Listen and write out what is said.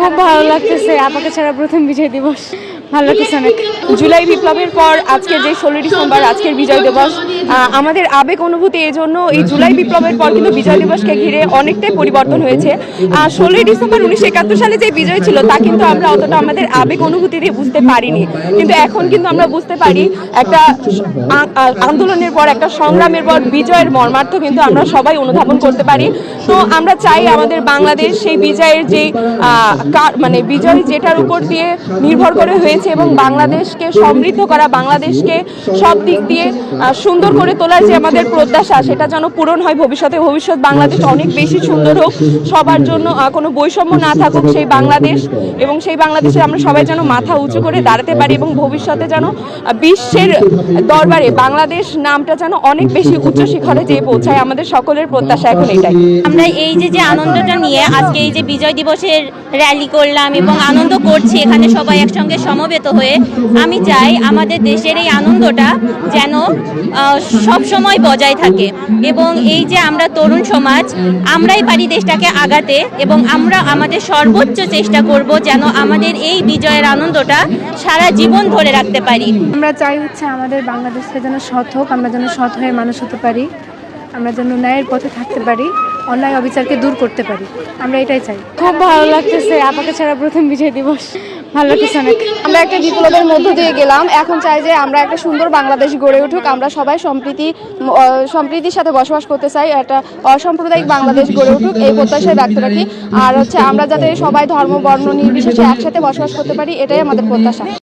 খুব ভালো লাগতেছে, আপাকে ছাড়া প্রথম বিজয় দিবস, ভালো লাগতেছে অনেক। জুলাই বিপ্লবের পর আজকে যে 16 ডিসেম্বর আজকের বিজয় দিবস, আমাদের আবেগ অনুভূতি এই জন্য এই জুলাই বিপ্লবের পর কিন্তু বিজয় দিবসকে ঘিরে অনেকটাই পরিবর্তন হয়েছে। 16 ডিসেম্বর 1971 সালে যে বিজয় ছিল তা কিন্তু আমরা অতটা আমাদের আবেগ অনুভূতি দিয়ে বুঝতে পারিনি, কিন্তু এখন কিন্তু আমরা বুঝতে পারি একটা আন্দোলনের পর, একটা সংগ্রামের পর বিজয়ের মর্মার্থ কিন্তু আমরা সবাই অনুধাবন করতে পারি। তো আমরা চাই আমাদের বাংলাদেশ সেই বিজয়ের যে মানে বিজয় যেটার উপর দিয়ে নির্ভর করে হয়েছে এবং বাংলাদেশকে সমৃদ্ধ করা, বাংলাদেশকে সব দিক দিয়ে সুন্দর করে তোলার যে আমাদের প্রত্যাশা, সেটা যেন পূরণ হয় ভবিষ্যতে। ভবিষ্যৎ বাংলাদেশ অনেক বেশি সুন্দর হোক, সবার জন্য কোনো বৈষম্য না থাকুক সেই বাংলাদেশ, এবং সেই বাংলাদেশে আমরা সবাই যেন মাথা উঁচু করে দাঁড়াতে পারি এবং ভবিষ্যতে যেন বিশ্বের দরবারে বাংলাদেশ নামটা যেন অনেক বেশি উচ্চ শিখরে যেয়ে পৌঁছায়। আমাদের সকলের প্রত্যাশা এখন এটাই। আমরা এই যে আনন্দটা নিয়ে আজকে এই যে বিজয় দিবসের র্যালি করলাম এবং আনন্দ করছি এখানে সবাই একসঙ্গে সমবেত হয়ে, আমি চাই আমাদের দেশের এই আনন্দটা যেন সব সময় বজায় থাকে এবং এই যে আমরা তরুণ সমাজ, আমরাই পারি দেশটাকে আগাতে এবং আমরা আমাদের সর্বোচ্চ চেষ্টা করব যেন আমাদের এই বিজয়ের আনন্দটা সারা জীবন ধরে রাখতে পারি। আমরা চাই আমাদের বাংলাদেশে যেন সৎ হোক, আমরা যেন সৎ হয়ে মানুষ হতে পারি, আমরা যেন ন্যায়ের পথে থাকতে পারি, অন্যায় অবিচারকে দূর করতে পারি, আমরা এটাই চাই। খুব ভালো লাগতেছে, আপাকে ছাড়া প্রথম বিজয় দিবস, ভালো লাগতেছে অনেক। আমরা একটা বিপ্লবের মধ্য দিয়ে গেলাম, এখন চাই যে আমরা একটা সুন্দর বাংলাদেশ গড়ে উঠুক, আমরা সবাই সম্প্রীতির সাথে বসবাস করতে চাই, একটা অসাম্প্রদায়িক বাংলাদেশ গড়ে উঠুক, এই প্রত্যাশায় ব্যক্ত রাখি। আর আমরা যাতে সবাই ধর্ম বর্ণ নির্বিশেষে একসাথে বসবাস করতে পারি, এটাই আমাদের প্রত্যাশা।